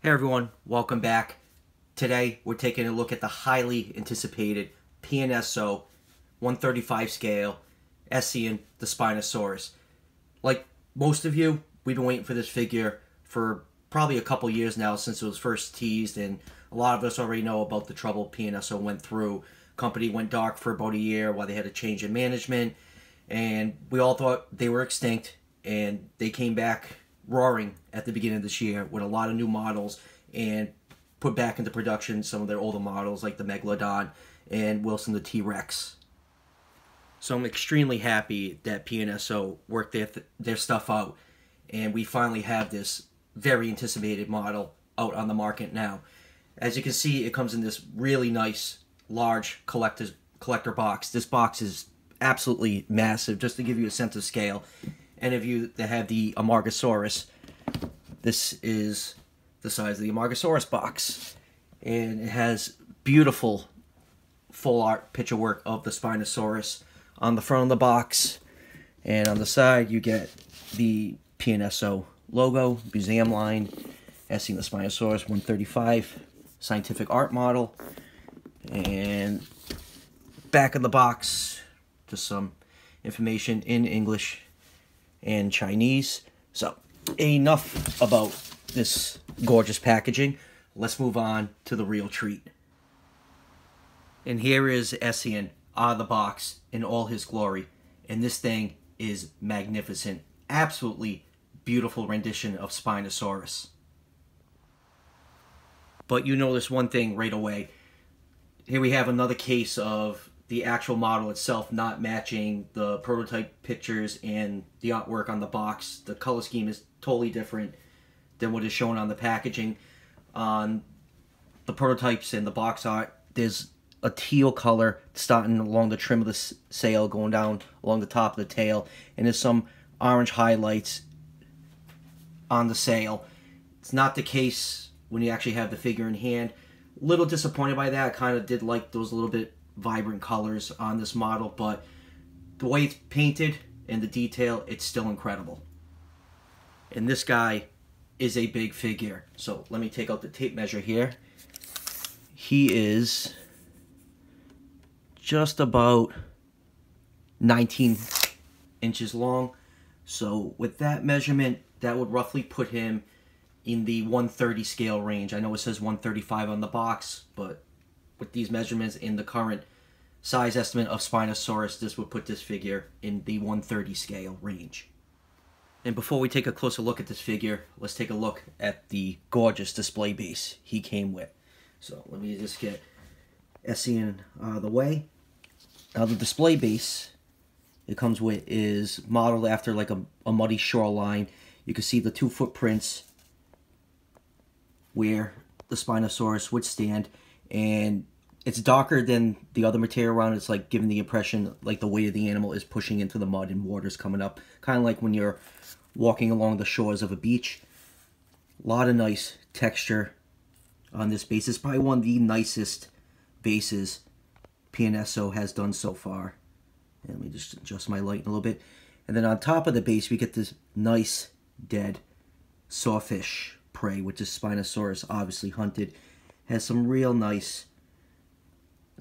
Hey everyone, welcome back. Today we're taking a look at the highly anticipated Pnso 135 scale Essien, the Spinosaurus. Like most of you, we've been waiting for this figure for probably a couple years now since it was first teased, and a lot of us already know about the trouble Pnso went through. Company went dark for about a year while they had a change in management, and we all thought they were extinct, and they came back roaring at the beginning of this year with a lot of new models and put back into production some of their older models like the Megalodon and Wilson the T-Rex. So I'm extremely happy that Pnso worked their stuff out, and we finally have this very anticipated model out on the market now. As you can see, it comes in this really nice large collector box. This box is absolutely massive. Just to give you a sense of scale, any of you that have the Amargasaurus, this is the size of the Amargasaurus box, and it has beautiful full art picture work of the Spinosaurus on the front of the box, and on the side you get the Pnso logo, museum line, Essien the Spinosaurus 135 scientific art model, and back of the box just some information in English and Chinese. So enough about this gorgeous packaging. Let's move on to the real treat. And here is Essien out of the box in all his glory, and this thing is magnificent. Absolutely beautiful rendition of Spinosaurus. But you notice one thing right away. Here we have another case of the actual model itself not matching the prototype pictures and the artwork on the box. The color scheme is totally different than what is shown on the packaging. On the prototypes and the box art, there's a teal color starting along the trim of the sail, going down along the top of the tail, and there's some orange highlights on the sail. It's not the case when you actually have the figure in hand. A little disappointed by that. I kind of did like those little bit vibrant colors on this model, but the way it's painted and the detail, it's still incredible. And this guy is a big figure. So let me take out the tape measure here. He is just about 19 inches long. So with that measurement, that would roughly put him in the 130 scale range. I know it says 135 on the box, but with these measurements in the current size estimate of Spinosaurus, this would put this figure in the 130 scale range. And before we take a closer look at this figure, let's take a look at the gorgeous display base he came with. So let me just get Essien out of the way. Now the display base it comes with is modeled after like a muddy shoreline. You can see the two footprints where the Spinosaurus would stand, and it's darker than the other material around. It's like giving the impression like the weight of the animal is pushing into the mud and water's coming up. Kind of like when you're walking along the shores of a beach. A lot of nice texture on this base. It's probably one of the nicest bases Pnso has done so far. And let me just adjust my light a little bit. And then on top of the base we get this nice dead sawfish prey, which is Spinosaurus obviously hunted. Has some real nice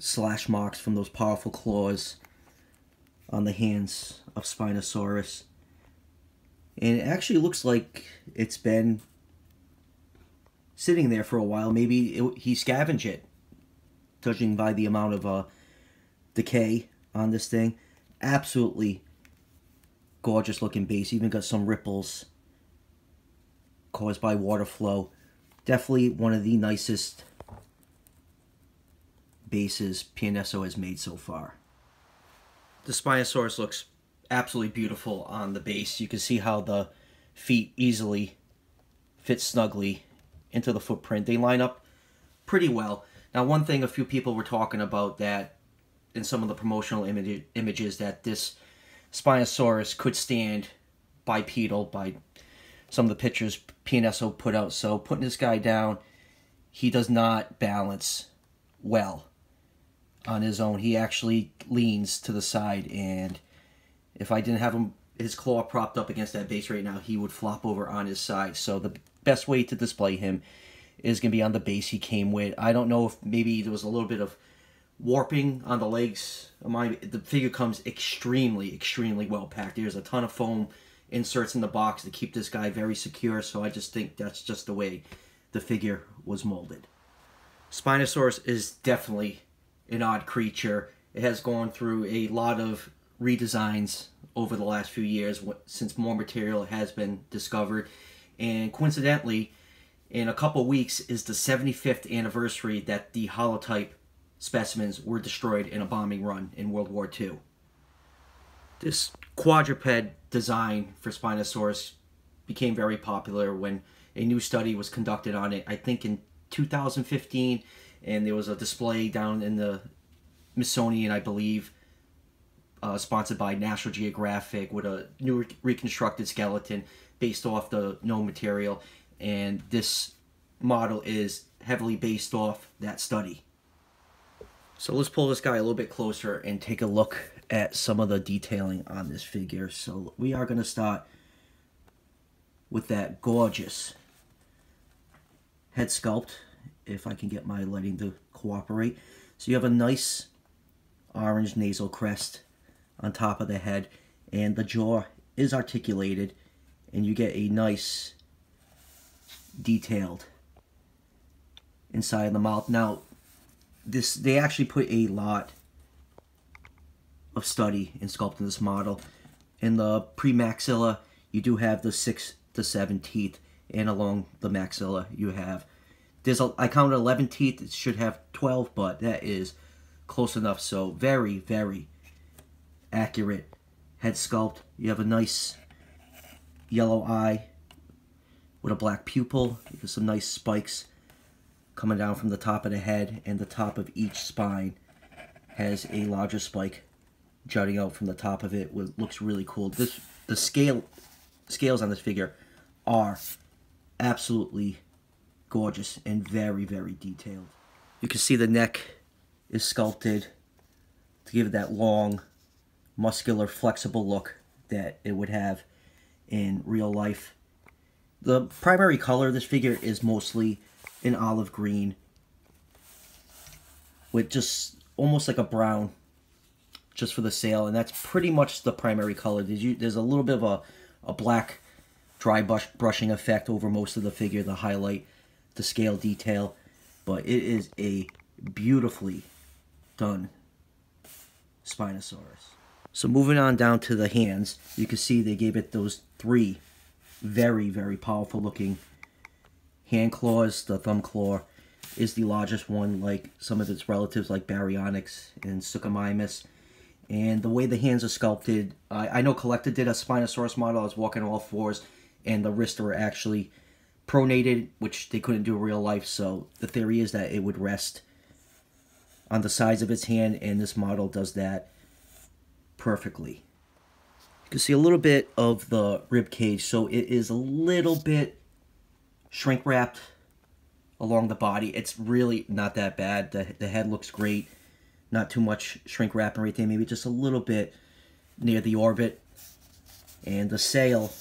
slash marks from those powerful claws on the hands of Spinosaurus. And it actually looks like it's been sitting there for a while. Maybe he scavenged it, judging by the amount of decay on this thing. Absolutely gorgeous looking base. Even got some ripples caused by water flow. Definitely one of the nicest bases Pnso has made so far. The Spinosaurus looks absolutely beautiful on the base. You can see how the feet easily fit snugly into the footprint. They line up pretty well. Now one thing a few people were talking about that in some of the promotional images that this Spinosaurus could stand bipedal by some of the pictures Pnso put out. So putting this guy down, he does not balance well on his own. He actually leans to the side, and if I didn't have his claw propped up against that base right now, he would flop over on his side. So the best way to display him is going to be on the base he came with. I don't know if maybe there was a little bit of warping on the legs. The figure comes extremely well packed. There's a ton of foam inserts in the box to keep this guy very secure, so I just think that's just the way the figure was molded. Spinosaurus is definitely an odd creature. It has gone through a lot of redesigns over the last few years since more material has been discovered, and coincidentally in a couple weeks is the 75th anniversary that the holotype specimens were destroyed in a bombing run in World War II. This quadruped design for Spinosaurus became very popular when a new study was conducted on it, I think in 2015, and there was a display down in the Smithsonian, I believe, sponsored by National Geographic, with a new reconstructed skeleton based off the known material, and this model is heavily based off that study. So let's pull this guy a little bit closer and take a look at some of the detailing on this figure. So we are going to start with that gorgeous head sculpt, if I can get my lighting to cooperate. So you have a nice orange nasal crest on top of the head, and the jaw is articulated, and you get a nice detailed inside the mouth. Now they actually put a lot of study in sculpting this model. In the premaxilla, you do have the 6 to 7 teeth, and along the maxilla you have, I counted 11 teeth. It should have 12, but that is close enough. So very accurate head sculpt. You have a nice yellow eye with a black pupil. You have some nice spikes coming down from the top of the head, and the top of each spine has a larger spike jutting out from the top of it. Looks really cool. The scales on this figure are absolutely gorgeous and very detailed. You can see the neck is sculpted to give it that long, muscular, flexible look that it would have in real life. The primary color of this figure is mostly an olive green with just almost like a brown just for the sail, and that's pretty much the primary color. There's a little bit of a black dry brushing effect over most of the figure to highlight the scale detail, but it is a beautifully done Spinosaurus. So moving on down to the hands, you can see they gave it those 3 very powerful looking hand claws. The thumb claw is the largest one, like some of its relatives like Baryonyx and Suchomimus. And the way the hands are sculpted, I know Collector did a Spinosaurus model. I was walking on all fours, and the wrists were actually pronated, which they couldn't do in real life. So the theory is that it would rest on the sides of its hand, and this model does that perfectly. You can see a little bit of the rib cage, so it is a little bit shrink wrapped along the body. It's really not that bad. The head looks great. Not too much shrink wrapping right there. Maybe just a little bit near the orbit. And the sail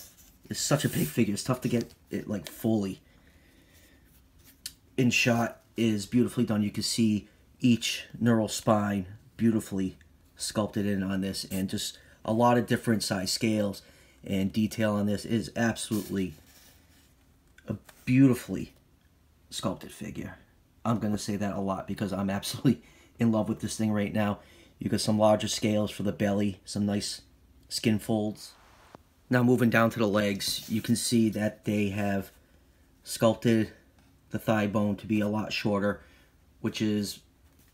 is such a big figure. It's tough to get it like fully in shot. Is beautifully done. You can see each neural spine beautifully sculpted in on this, and just a lot of different size scales and detail on this. Is absolutely a beautifully sculpted figure. I'm going to say that a lot because I'm absolutely in love with this thing right now. You got some larger scales for the belly, some nice skin folds. Now moving down to the legs, you can see that they have sculpted the thigh bone to be a lot shorter, which is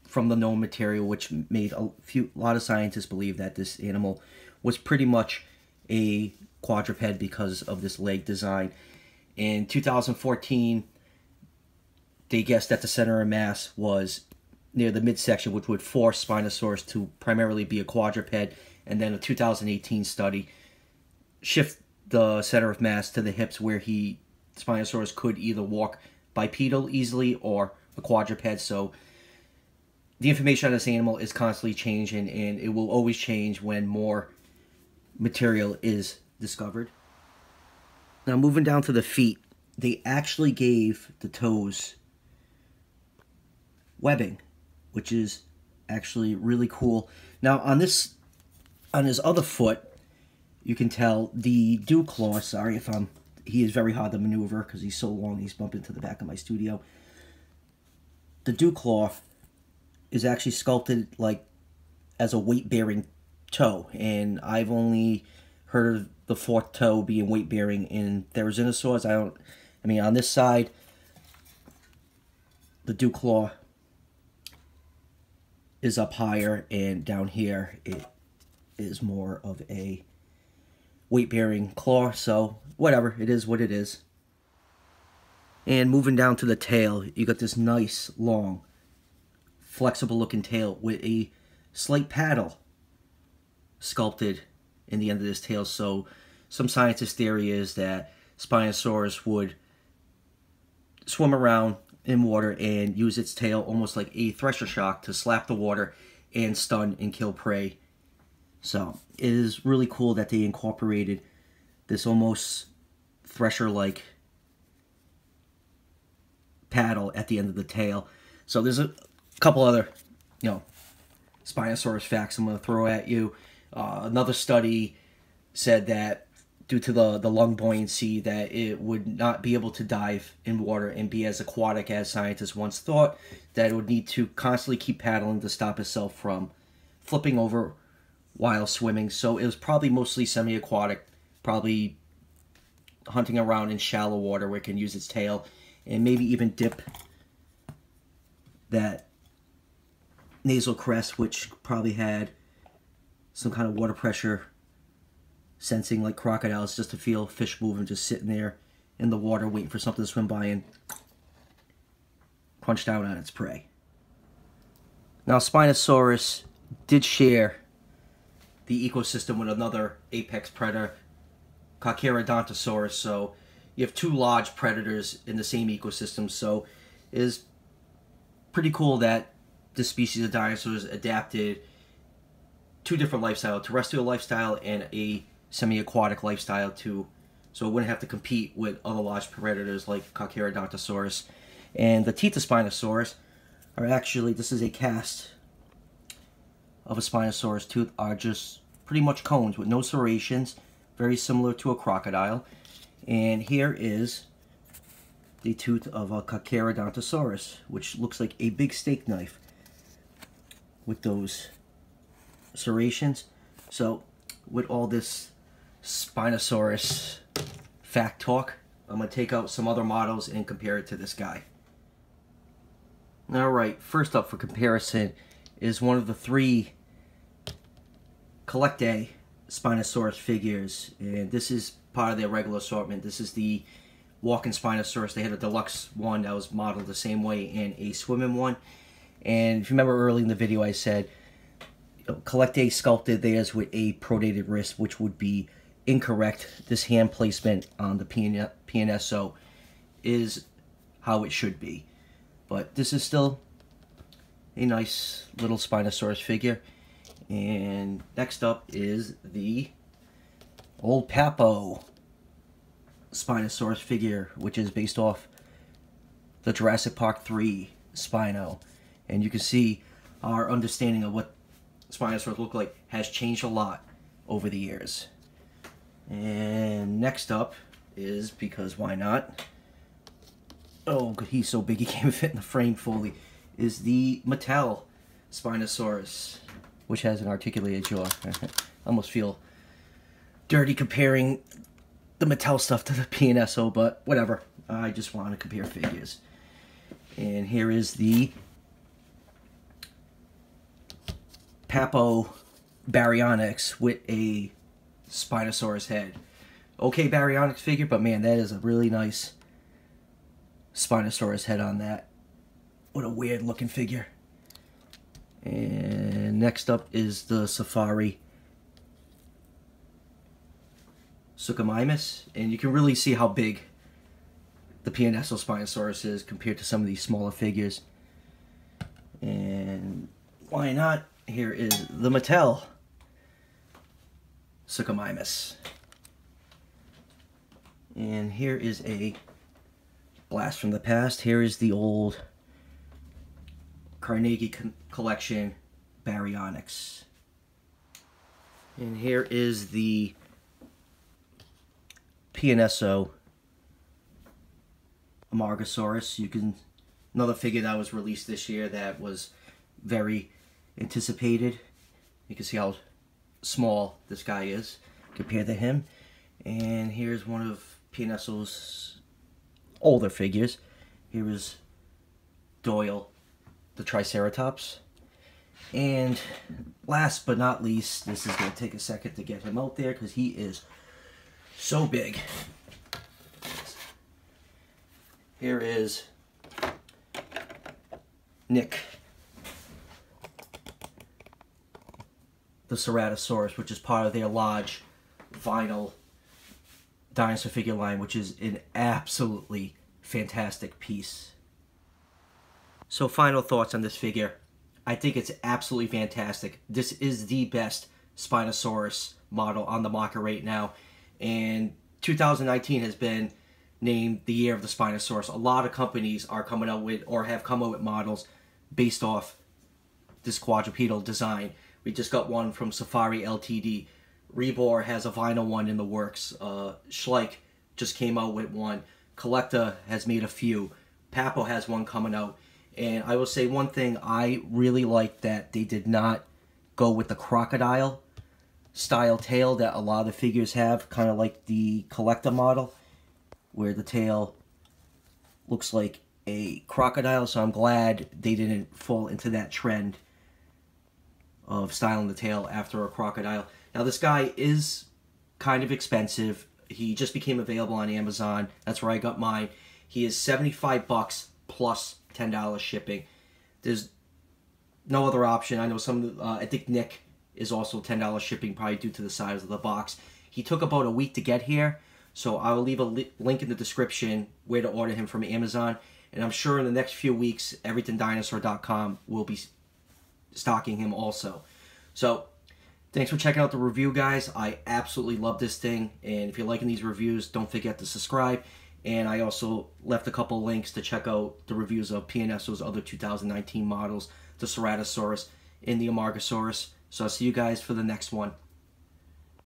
from the known material, which made a lot of scientists believe that this animal was pretty much a quadruped because of this leg design. In 2014, they guessed that the center of mass was near the midsection, which would force Spinosaurus to primarily be a quadruped, and then a 2018 study shift the center of mass to the hips, where Spinosaurus could either walk bipedal easily or a quadruped. So the information on this animal is constantly changing, and it will always change when more material is discovered. Now moving down to the feet, they actually gave the toes webbing, which is actually really cool. Now on his other foot, you can tell the dew claw, sorry if he is very hard to maneuver because he's so long, he's bumped into the back of my studio. The dew claw is actually sculpted like as a weight-bearing toe, and I've only heard of the fourth toe being weight-bearing in Therizinosaurs. I mean, on this side, the dew claw is up higher, and down here it is more of a weight-bearing claw, so whatever, it is what it is. And moving down to the tail, you got this nice, long, flexible-looking tail with a slight paddle sculpted in the end of this tail. So some scientists' theory is that Spinosaurus would swim around in water and use its tail almost like a thresher shock to slap the water and stun and kill prey. So it is really cool that they incorporated this almost thresher-like paddle at the end of the tail. So there's a couple other, Spinosaurus facts I'm going to throw at you. Another study said that due to the lung buoyancy, that it would not be able to dive in water and be as aquatic as scientists once thought, that it would need to constantly keep paddling to stop itself from flipping over while swimming. So it was probably mostly semi-aquatic, probably hunting around in shallow water where it can use its tail and maybe even dip that nasal crest, which probably had some kind of water pressure sensing like crocodiles, just to feel fish moving, just sitting there in the water waiting for something to swim by and crunch down on its prey. Now Spinosaurus did share the ecosystem with another apex predator, Carcharodontosaurus, so you have two large predators in the same ecosystem. So it is pretty cool that this species of dinosaurs adapted two different lifestyles, terrestrial lifestyle and a semi-aquatic lifestyle so it wouldn't have to compete with other large predators like Carcharodontosaurus. And the teeth of Spinosaurus are actually, this is a cast of a Spinosaurus tooth, are just pretty much cones with no serrations, very similar to a crocodile. And here is the tooth of a Carcharodontosaurus, which looks like a big steak knife with those serrations. So with all this Spinosaurus fact talk, I'm going to take out some other models and compare it to this guy. Alright, first up for comparison is one of the three Collectae Spinosaurus figures, and this is part of their regular assortment. This is the walking Spinosaurus. They had a deluxe one that was modeled the same way and a swimming one. And if you remember early in the video, I said Collectae sculpted theirs with a pronated wrist, which would be incorrect. This hand placement on the Pnso is how it should be. But this is still a nice little Spinosaurus figure. And next up is the old Papo Spinosaurus figure, which is based off the Jurassic Park 3 Spino. And you can see our understanding of what Spinosaurus look like has changed a lot over the years. And next up is, because why not, oh, he's so big he can't fit in the frame fully, is the Mattel Spinosaurus, which has an articulated jaw. I almost feel dirty comparing the Mattel stuff to the Pnso, but whatever. I just want to compare figures. And here is the Papo Baryonyx with a Spinosaurus head. Okay, Baryonyx figure, but man, that is a really nice Spinosaurus head on that. What a weird looking figure. And next up is the Safari Suchomimus, and you can really see how big the Pnso Spinosaurus is compared to some of these smaller figures. And why not? Here is the Mattel Suchomimus. And here is a blast from the past. Here is the old Carnegie Collection Baryonyx. And here is the Pnso Amargasaurus. Another figure that was released this year that was very anticipated. You can see how small this guy is compared to him. And here's one of Pnso's older figures. Here is Doyle, the Triceratops. And last but not least, this is going to take a second to get him out there because he is so big. Here is Nick, the Ceratosaurus, which is part of their large vinyl dinosaur figure line, which is an absolutely fantastic piece. So final thoughts on this figure. I think it's absolutely fantastic. This is the best Spinosaurus model on the market right now. And 2019 has been named the year of the Spinosaurus. A lot of companies are coming out with, or have come out with, models based off this quadrupedal design. We just got one from Safari Ltd. Rebor has a vinyl one in the works. Schleich just came out with one. Collector has made a few. Papo has one coming out. And I will say one thing, I really like that they did not go with the crocodile style tail that a lot of the figures have, kind of like the collector model, where the tail looks like a crocodile. So I'm glad they didn't fall into that trend of styling the tail after a crocodile. Now this guy is kind of expensive. He just became available on Amazon. That's where I got mine. He is $75 plus $10 shipping. There's no other option. I know I think Nick is also $10 shipping, probably due to the size of the box. He took about a week to get here, so I will leave a link in the description where to order him from Amazon. And I'm sure in the next few weeks, everythingdinosaur.com will be stocking him also. So thanks for checking out the review, guys. I absolutely love this thing. And if you're liking these reviews, don't forget to subscribe. And I also left a couple links to check out the reviews of Pnso's other 2019 models, the Ceratosaurus and the Amargasaurus. So I'll see you guys for the next one.